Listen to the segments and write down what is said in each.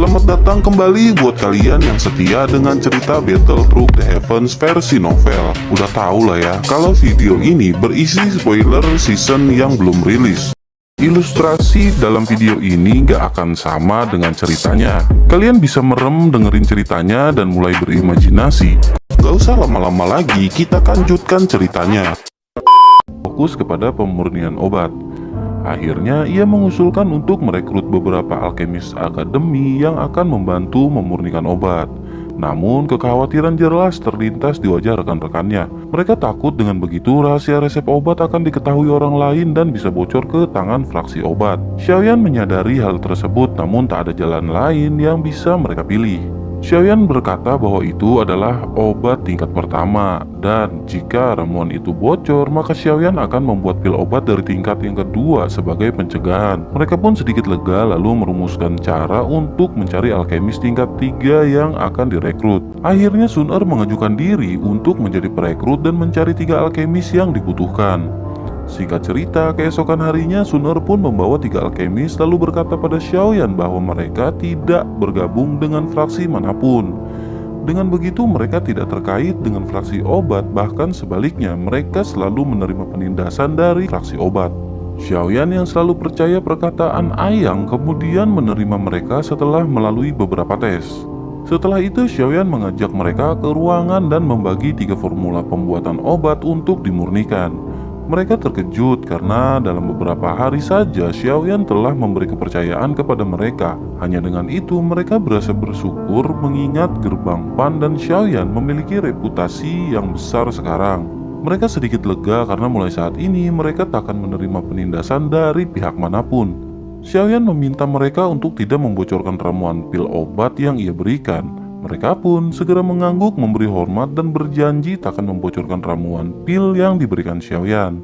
Selamat datang kembali buat kalian yang setia dengan cerita Battle Through the Heavens versi novel. Udah tau lah ya, kalau video ini berisi spoiler season yang belum rilis. Ilustrasi dalam video ini gak akan sama dengan ceritanya. Kalian bisa merem dengerin ceritanya dan mulai berimajinasi. Gak usah lama-lama lagi, kita lanjutkan ceritanya. Fokus kepada pemurnian obat. Akhirnya ia mengusulkan untuk merekrut beberapa alkemis akademi yang akan membantu memurnikan obat. Namun kekhawatiran jelas terlintas di wajah rekan-rekannya. Mereka takut dengan begitu rahasia resep obat akan diketahui orang lain dan bisa bocor ke tangan fraksi obat. Xiaoyan menyadari hal tersebut, namun tak ada jalan lain yang bisa mereka pilih. Xiaoyan berkata bahwa itu adalah obat tingkat pertama, dan jika ramuan itu bocor, maka Xiaoyan akan membuat pil obat dari tingkat yang kedua sebagai pencegahan. Mereka pun sedikit lega lalu merumuskan cara untuk mencari alkemis tingkat 3 yang akan direkrut. Akhirnya Sun Er mengajukan diri untuk menjadi perekrut dan mencari 3 alkemis yang dibutuhkan. Singkat cerita, keesokan harinya Sun Er pun membawa 3 alkemis lalu berkata pada Xiaoyan bahwa mereka tidak bergabung dengan fraksi manapun. Dengan begitu mereka tidak terkait dengan fraksi obat, bahkan sebaliknya mereka selalu menerima penindasan dari fraksi obat. Xiaoyan yang selalu percaya perkataan Ayang kemudian menerima mereka setelah melalui beberapa tes. Setelah itu Xiaoyan mengajak mereka ke ruangan dan membagi 3 formula pembuatan obat untuk dimurnikan. Mereka terkejut karena dalam beberapa hari saja Xiaoyan telah memberi kepercayaan kepada mereka. Hanya dengan itu mereka berasa bersyukur mengingat Gerbang Pan dan Xiaoyan memiliki reputasi yang besar sekarang. Mereka sedikit lega karena mulai saat ini mereka tak akan menerima penindasan dari pihak manapun. Xiaoyan meminta mereka untuk tidak membocorkan ramuan pil obat yang ia berikan. Mereka pun segera mengangguk memberi hormat dan berjanji tak akan membocorkan ramuan pil yang diberikan Xiaoyan.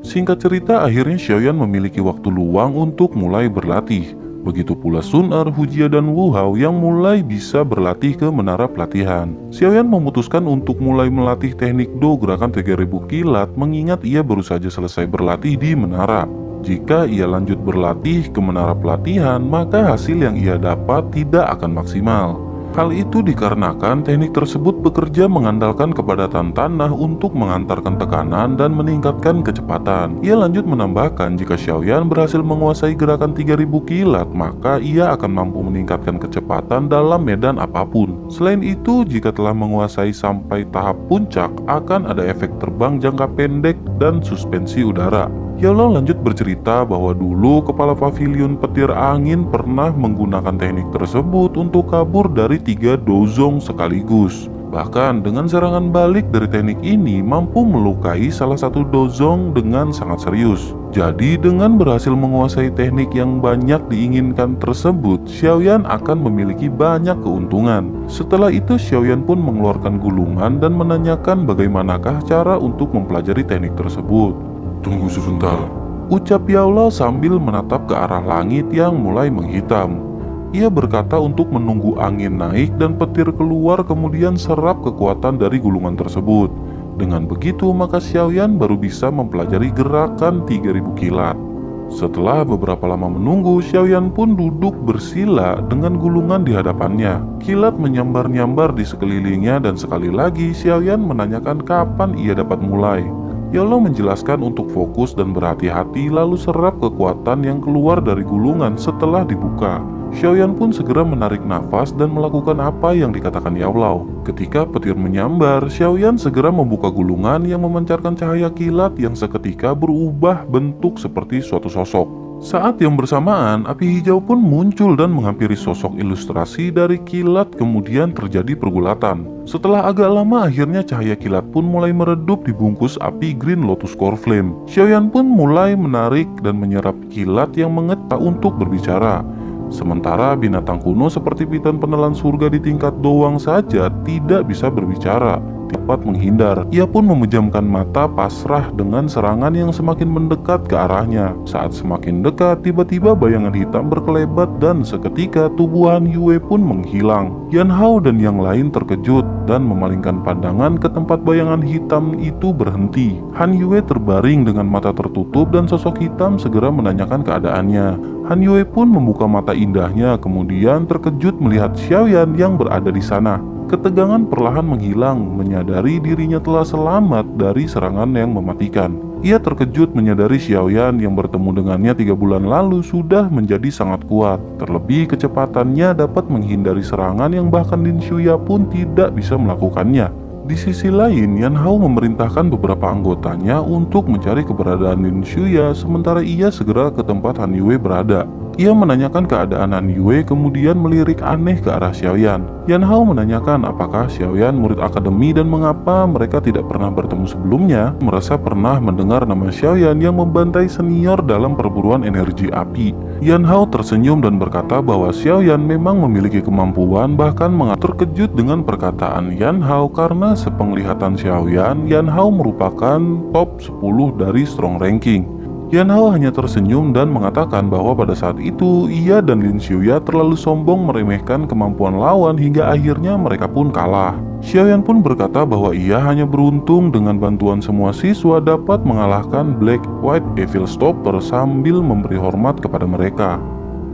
Singkat cerita, akhirnya Xiaoyan memiliki waktu luang untuk mulai berlatih. Begitu pula Sun Er, Hujia, dan Wu Hao yang mulai bisa berlatih ke menara pelatihan. Xiaoyan memutuskan untuk mulai melatih teknik Do gerakan 3000 kilat mengingat ia baru saja selesai berlatih di menara. Jika ia lanjut berlatih ke menara pelatihan, maka hasil yang ia dapat tidak akan maksimal. Hal itu dikarenakan teknik tersebut bekerja mengandalkan kepadatan tanah untuk mengantarkan tekanan dan meningkatkan kecepatan. Ia lanjut menambahkan jika Xiaoyan berhasil menguasai gerakan 3000 kilat, maka ia akan mampu meningkatkan kecepatan dalam medan apapun. Selain itu, jika telah menguasai sampai tahap puncak, akan ada efek terbang jangka pendek dan suspensi udara. Yolo lanjut bercerita bahwa dulu kepala pavilion petir angin pernah menggunakan teknik tersebut untuk kabur dari 3 dozong sekaligus. Bahkan dengan serangan balik dari teknik ini mampu melukai salah satu dozong dengan sangat serius. Jadi dengan berhasil menguasai teknik yang banyak diinginkan tersebut, Xiaoyan akan memiliki banyak keuntungan. Setelah itu Xiaoyan pun mengeluarkan gulungan dan menanyakan bagaimanakah cara untuk mempelajari teknik tersebut. Tunggu sebentar, ucap Yaola sambil menatap ke arah langit yang mulai menghitam. Ia berkata untuk menunggu angin naik dan petir keluar kemudian serap kekuatan dari gulungan tersebut. Dengan begitu maka Xiaoyan baru bisa mempelajari gerakan 3000 kilat. Setelah beberapa lama menunggu, Xiaoyan pun duduk bersila dengan gulungan di hadapannya. Kilat menyambar-nyambar di sekelilingnya dan sekali lagi Xiaoyan menanyakan kapan ia dapat mulai. Yolo menjelaskan untuk fokus dan berhati-hati lalu serap kekuatan yang keluar dari gulungan setelah dibuka. Xiaoyan pun segera menarik nafas dan melakukan apa yang dikatakan Yao. Ketika petir menyambar, Xiaoyan segera membuka gulungan yang memancarkan cahaya kilat yang seketika berubah bentuk seperti suatu sosok. Saat yang bersamaan, api hijau pun muncul dan menghampiri sosok ilustrasi dari kilat, kemudian terjadi pergulatan. Setelah agak lama, akhirnya cahaya kilat pun mulai meredup dibungkus api Green Lotus Core Flame. Xiaoyan pun mulai menarik dan menyerap kilat yang mengetak untuk berbicara. Sementara binatang kuno seperti piton penelan surga di tingkat doang saja tidak bisa berbicara, dapat menghindar. Ia pun memejamkan mata pasrah dengan serangan yang semakin mendekat ke arahnya. Saat semakin dekat, tiba-tiba bayangan hitam berkelebat dan seketika tubuh Han Yue pun menghilang. Yan Hao dan yang lain terkejut. dan memalingkan pandangan ke tempat bayangan hitam itu berhenti. Han Yue terbaring dengan mata tertutup dan sosok hitam segera menanyakan keadaannya. Han Yue pun membuka mata indahnya, kemudian terkejut melihat Xiaoyan yang berada di sana. Ketegangan perlahan menghilang, menyadari dirinya telah selamat dari serangan yang mematikan. Ia terkejut menyadari Xiaoyan yang bertemu dengannya 3 bulan lalu sudah menjadi sangat kuat. Terlebih kecepatannya dapat menghindari serangan yang bahkan Lin Xuya pun tidak bisa melakukannya. Di sisi lain, Yan Hao memerintahkan beberapa anggotanya untuk mencari keberadaan Lin Xuya, sementara ia segera ke tempat Han Yue berada. Ia menanyakan keadaan Han Yue, kemudian melirik aneh ke arah Xiaoyan. Yan Hao menanyakan apakah Xiaoyan murid akademi dan mengapa mereka tidak pernah bertemu sebelumnya. Merasa pernah mendengar nama Xiaoyan yang membantai senior dalam perburuan energi api. Yan Hao tersenyum dan berkata bahwa Xiaoyan memang memiliki kemampuan, bahkan terkejut dengan perkataan Yan Hao karena sepenglihatan Xiaoyan, Yan Hao merupakan top 10 dari strong ranking. Yan Hao hanya tersenyum dan mengatakan bahwa pada saat itu ia dan Lin Xuya terlalu sombong meremehkan kemampuan lawan hingga akhirnya mereka pun kalah. Xiaoyan pun berkata bahwa ia hanya beruntung dengan bantuan semua siswa dapat mengalahkan Black White Evil Stopper sambil memberi hormat kepada mereka.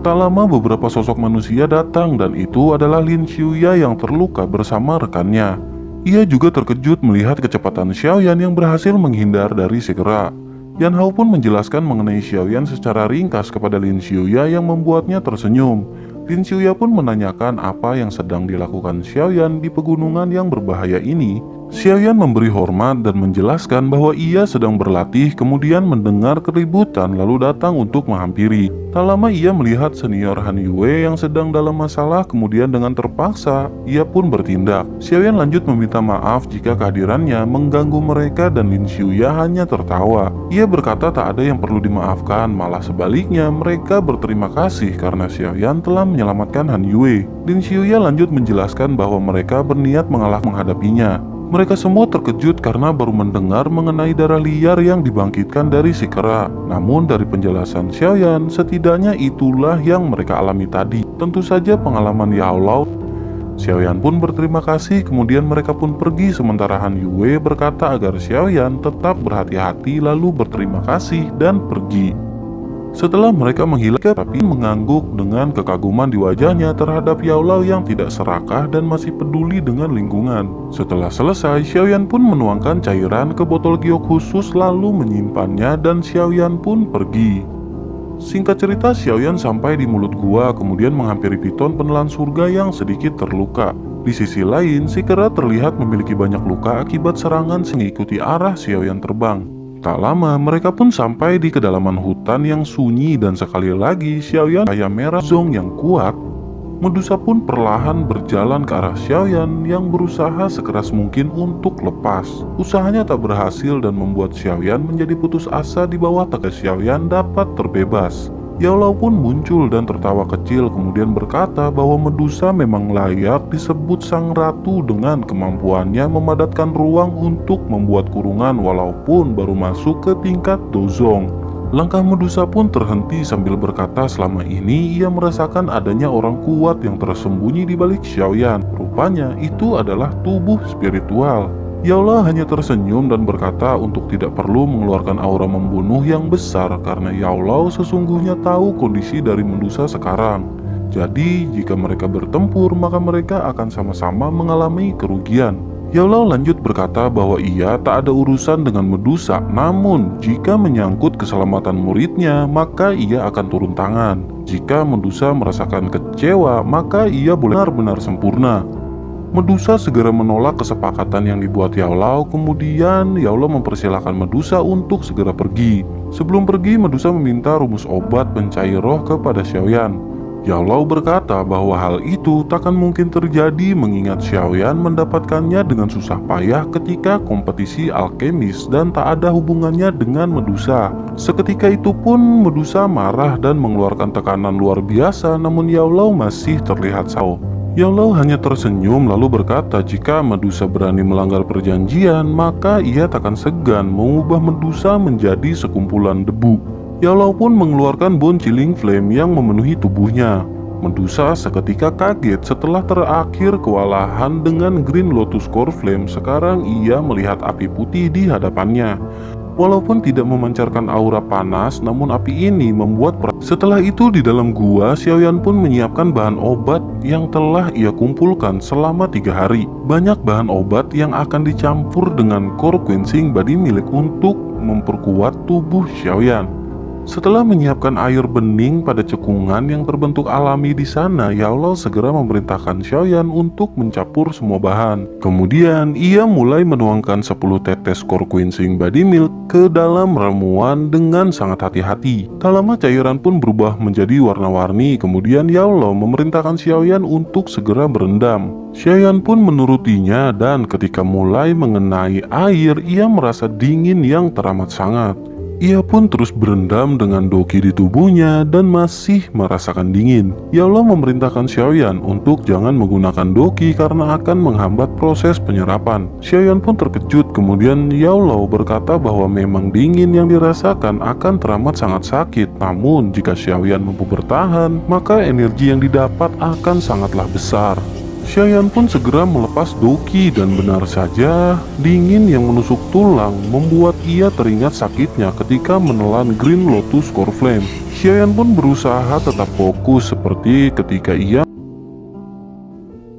Tak lama beberapa sosok manusia datang dan itu adalah Lin Xuya yang terluka bersama rekannya. Ia juga terkejut melihat kecepatan Xiaoyan yang berhasil menghindar dari si kera. Yan Hao pun menjelaskan mengenai Xiaoyan secara ringkas kepada Lin Xuya yang membuatnya tersenyum. Lin Xuya pun menanyakan apa yang sedang dilakukan Xiaoyan di pegunungan yang berbahaya ini. Xiaoyan memberi hormat dan menjelaskan bahwa ia sedang berlatih, kemudian mendengar keributan lalu datang untuk menghampiri. Tak lama ia melihat senior Han Yue yang sedang dalam masalah, kemudian dengan terpaksa ia pun bertindak. Xiaoyan lanjut meminta maaf jika kehadirannya mengganggu mereka dan Lin Xuya hanya tertawa. Ia berkata tak ada yang perlu dimaafkan, malah sebaliknya mereka berterima kasih karena Xiaoyan telah menyelamatkan Han Yue. Lin Xuya lanjut menjelaskan bahwa mereka berniat menghadapinya. Mereka semua terkejut karena baru mendengar mengenai darah liar yang dibangkitkan dari si kera. Namun dari penjelasan Xiaoyan, setidaknya itulah yang mereka alami tadi. Tentu saja pengalaman Yao Lao. Xiaoyan pun berterima kasih, kemudian mereka pun pergi sementara Han Yue berkata agar Xiaoyan tetap berhati-hati lalu berterima kasih dan pergi. Setelah mereka menghilang, tapi mengangguk dengan kekaguman di wajahnya terhadap Yao Lao yang tidak serakah dan masih peduli dengan lingkungan. Setelah selesai, Xiaoyan pun menuangkan cairan ke botol giok khusus lalu menyimpannya dan Xiaoyan pun pergi. Singkat cerita, Xiaoyan sampai di mulut gua, kemudian menghampiri piton penelan surga yang sedikit terluka. Di sisi lain, si kera terlihat memiliki banyak luka akibat serangan mengikuti arah Xiaoyan terbang. Tak lama, mereka pun sampai di kedalaman hutan yang sunyi dan sekali lagi Xiaoyan cahaya merah zong yang kuat. Medusa pun perlahan berjalan ke arah Xiaoyan yang berusaha sekeras mungkin untuk lepas. Usahanya tak berhasil dan membuat Xiaoyan menjadi putus asa di bawah tegas Xiaoyan dapat terbebas. Yao Lao pun muncul dan tertawa kecil kemudian berkata bahwa Medusa memang layak disebut sang ratu dengan kemampuannya memadatkan ruang untuk membuat kurungan walaupun baru masuk ke tingkat dozong. Langkah Medusa pun terhenti sambil berkata selama ini ia merasakan adanya orang kuat yang tersembunyi di balik Xiaoyan. Rupanya itu adalah tubuh spiritual. Yao Lao hanya tersenyum dan berkata untuk tidak perlu mengeluarkan aura membunuh yang besar karena Yao Lao sesungguhnya tahu kondisi dari Medusa sekarang. Jadi jika mereka bertempur maka mereka akan sama-sama mengalami kerugian. Yao Lao lanjut berkata bahwa ia tak ada urusan dengan Medusa, namun jika menyangkut keselamatan muridnya maka ia akan turun tangan. Jika Medusa merasakan kecewa maka ia benar-benar sempurna. Medusa segera menolak kesepakatan yang dibuat Yao Lao, kemudian Yao Lao mempersilahkan Medusa untuk segera pergi. Sebelum pergi, Medusa meminta rumus obat pencair roh kepada Xiaoyan. Yao Lao berkata bahwa hal itu takkan mungkin terjadi mengingat Xiaoyan mendapatkannya dengan susah payah ketika kompetisi alkemis dan tak ada hubungannya dengan Medusa. Seketika itu pun Medusa marah dan mengeluarkan tekanan luar biasa, namun Yao Lao masih terlihat sawo. Yao Lao hanya tersenyum lalu berkata jika Medusa berani melanggar perjanjian maka ia takkan segan mengubah Medusa menjadi sekumpulan debu. Yao Lao pun mengeluarkan bone chilling flame yang memenuhi tubuhnya. Medusa seketika kaget setelah terakhir kewalahan dengan Green Lotus Core Flame. Sekarang ia melihat api putih di hadapannya. Walaupun tidak memancarkan aura panas, namun api ini membuat Setelah itu di dalam gua, Xiaoyan pun menyiapkan bahan obat yang telah ia kumpulkan selama 3 hari. Banyak bahan obat yang akan dicampur dengan Core Quenching Body milik untuk memperkuat tubuh Xiaoyan. Setelah menyiapkan air bening pada cekungan yang terbentuk alami di sana, Yaolo segera memerintahkan Xiaoyan untuk mencampur semua bahan. Kemudian ia mulai menuangkan 10 tetes Core Quenching Body Milk ke dalam ramuan dengan sangat hati-hati. Tak lama cairan pun berubah menjadi warna-warni. Kemudian Yaolo memerintahkan Xiaoyan untuk segera berendam. Xiaoyan pun menurutinya, dan ketika mulai mengenai air, ia merasa dingin yang teramat sangat. Ia pun terus berendam dengan doki di tubuhnya dan masih merasakan dingin. Yaolo memerintahkan Xiaoyan untuk jangan menggunakan doki karena akan menghambat proses penyerapan. Xiaoyan pun terkejut, kemudian Yaolo berkata bahwa memang dingin yang dirasakan akan teramat sangat sakit. Namun jika Xiaoyan mampu bertahan, maka energi yang didapat akan sangatlah besar. Xiaoyan pun segera melepas doki dan benar saja, dingin yang menusuk tulang membuat ia teringat sakitnya ketika menelan Green Lotus Core Flame. Xiaoyan pun berusaha tetap fokus seperti ketika ia